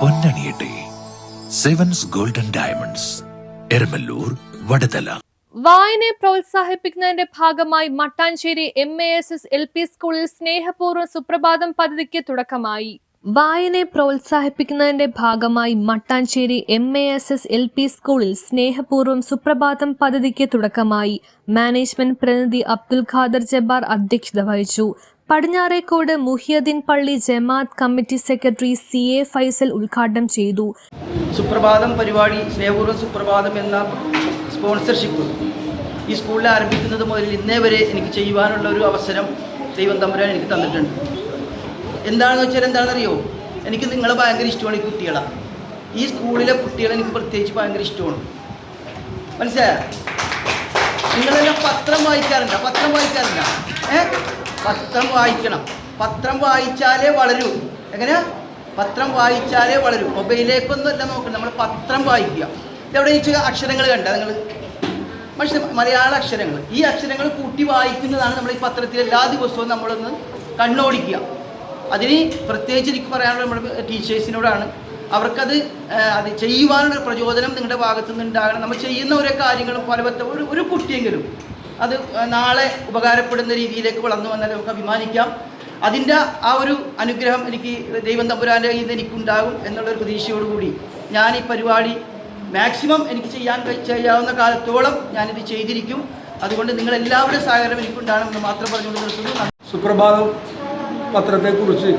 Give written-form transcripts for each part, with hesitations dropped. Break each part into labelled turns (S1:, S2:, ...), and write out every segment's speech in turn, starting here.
S1: പൊന്നണിയട്ടെ. Sevens golden diamonds, Eramalloor, Vadathala.
S2: വായനയെ പ്രോത്സാഹിപ്പിക്കുന്നതിന്റെ ഭാഗമായി മട്ടാഞ്ചേരി MASS LP സ്കൂളിൽ സ്നേഹപൂർവ്വം സുപ്രഭാതം പദ്ധതിക്ക് തുടക്കമായി. വായനയെ പ്രോത്സാഹിപ്പിക്കുന്നതിന്റെ ഭാഗമായി മട്ടാഞ്ചേരി MASS LP സ്കൂളിൽ സ്നേഹപൂർവ്വം സുപ്രഭാതം പദ്ധതിക്ക് തുടക്കമായി. മാനേജ്മെന്റ് പ്രതിനിധി അബ്ദുൽ ഖാദർ ജബ്ബാർ അധ്യക്ഷത വഹിച്ചു. പടിഞ്ഞാറേക്കോട് മുഹിയുദ്ദീൻ പള്ളി ജമാഅത്ത് കമ്മിറ്റി സെക്രട്ടറി CA ഫൈസൽ ഉദ്ഘാടനം ചെയ്തു.
S3: സുപ്രഭാതം പരിപാടി, സ്നേഹപൂർവ്വം സുപ്രഭാതം എന്ന സ്പോൺസർഷിപ്പ് ഈ സ്കൂളിൽ ആരംഭിക്കുന്നത് മുതൽ ഇന്നേ വരെ എനിക്ക് ചെയ്യുവാനുള്ള ഒരു അവസരം ദൈവം തമ്പുരാൻ എനിക്ക് തന്നിട്ടുണ്ട്. എന്താണെന്ന് വെച്ചാൽ എന്താണെന്നറിയോ, എനിക്ക് നിങ്ങളെ ഭയങ്കര ഇഷ്ടമാണ്. ഈ കുട്ടികളാണ്, ഈ സ്കൂളിലെ കുട്ടികളെ എനിക്ക് പ്രത്യേകിച്ച് ഭയങ്കര ഇഷ്ടമാണ്. മനസ്സിലായോ? നിങ്ങളെല്ലാം പത്രം വായിക്കാറുണ്ട്? പത്രം വായിക്കണം. പത്രം വായിച്ചാലേ വളരൂ. എങ്ങനെയാ? പത്രം വായിച്ചാലേ വളരൂ. മൊബൈലിലേക്കൊന്നുമല്ല നോക്കണം, നമ്മൾ പത്രം വായിക്കുക. ഇതെവിടെ ഈ അക്ഷരങ്ങൾ കണ്ട നിങ്ങൾ? മലയാള അക്ഷരങ്ങൾ. ഈ അക്ഷരങ്ങൾ കൂട്ടി വായിക്കുന്നതാണ് നമ്മൾ ഈ പത്രത്തിൽ എല്ലാ ദിവസവും നമ്മളൊന്ന് കണ്ണോടിക്കുക. അതിന് പ്രത്യേകിച്ച് എനിക്ക് പറയാനുള്ള നമ്മുടെ ടീച്ചേഴ്സിനോടാണ്. അവർക്കത് ചെയ്യുവാനുള്ള പ്രചോദനം നിങ്ങളുടെ ഭാഗത്തു നിന്നുണ്ടാകണം. നമ്മൾ ചെയ്യുന്ന ഓരോ കാര്യങ്ങളും ഫലവത്ത ഒരു കുട്ടിയെങ്കിലും അത് നാളെ ഉപകാരപ്പെടുന്ന രീതിയിലേക്ക് വളർന്നു വന്നാൽ നമുക്ക് അഭിമാനിക്കാം. അതിൻ്റെ ആ ഒരു അനുഗ്രഹം എനിക്ക് ദൈവം തമ്പുരാൻ്റെ കയ്യിൽ നിന്ന് എനിക്കുണ്ടാകും എന്നുള്ളൊരു പ്രതീക്ഷയോടുകൂടി ഞാൻ ഈ പരിപാടി മാക്സിമം എനിക്ക് ചെയ്യാവുന്ന കാലത്തോളം ഞാനിത് ചെയ്തിരിക്കും. അതുകൊണ്ട് നിങ്ങളെല്ലാവരുടെയും സഹകരണം എനിക്കുണ്ടാകണമെന്ന് മാത്രം പറഞ്ഞുകൊണ്ട് നിർത്തുന്നു.
S4: സുപ്രഭാതം പത്രത്തെക്കുറിച്ച്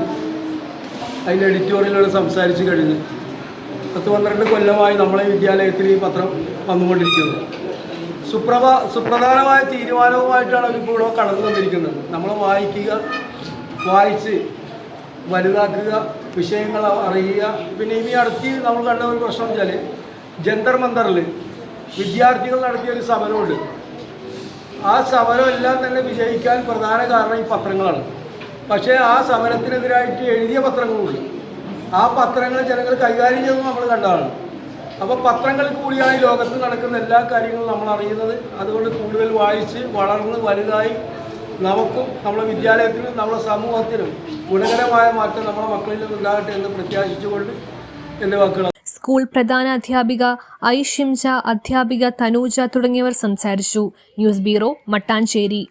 S4: അതിൻ്റെ എഡിറ്റോറിയലുകൾ സംസാരിച്ച് കഴിഞ്ഞ് 10-12 കൊല്ലമായി നമ്മളെ വിദ്യാലയത്തിൽ ഈ പത്രം വന്നുകൊണ്ടിരിക്കുന്നത്. സുപ്രധാനമായ തീരുമാനവുമായിട്ടാണ് ഇപ്പോൾ ഇവിടെ കടന്നു വന്നിരിക്കുന്നത്. നമ്മൾ വായിച്ച് വലുതാക്കുക, വിഷയങ്ങൾ അറിയുക. പിന്നെ ഇനി അടുത്ത് നമ്മൾ കണ്ട ഒരു പ്രശ്നം വെച്ചാൽ ജന്തർ മന്ദറിൽ വിദ്യാർത്ഥികൾ നടത്തിയൊരു സമരമുണ്ട്. ആ സമരം എല്ലാം തന്നെ വിജയിക്കാൻ പ്രധാന കാരണം ഈ പത്രങ്ങളാണ്. പക്ഷേ ആ സമരത്തിനെതിരായിട്ട് എഴുതിയ പത്രങ്ങളുണ്ട്. ആ പത്രങ്ങൾ ജനങ്ങൾ കൈകാര്യം ചെയ്തത് നമ്മൾ കണ്ടതാണ്. അപ്പോൾ പത്രങ്ങളിൽ കൂടിയാണ് ഈ ലോകത്ത് നടക്കുന്ന എല്ലാ കാര്യങ്ങളും നമ്മൾ അറിയുന്നത്. അതുകൊണ്ട് കൂടുതൽ വായിച്ച് വളർന്ന് വലുതായി നമുക്കും നമ്മുടെ വിദ്യാലയത്തിനും നമ്മുടെ സമൂഹത്തിനും ഗുണകരമായ മാറ്റം നമ്മുടെ മക്കളിൽ ഉണ്ടാകട്ടെ എന്ന് പ്രത്യാശിച്ചുകൊണ്ട് എൻ്റെ വാക്കുകൾ.
S2: സ്കൂൾ പ്രധാന അധ്യാപിക ഐ ഷിംജ, അധ്യാപിക തനൂജ തുടങ്ങിയവർ സംസാരിച്ചു. News bureau, Mattancherry.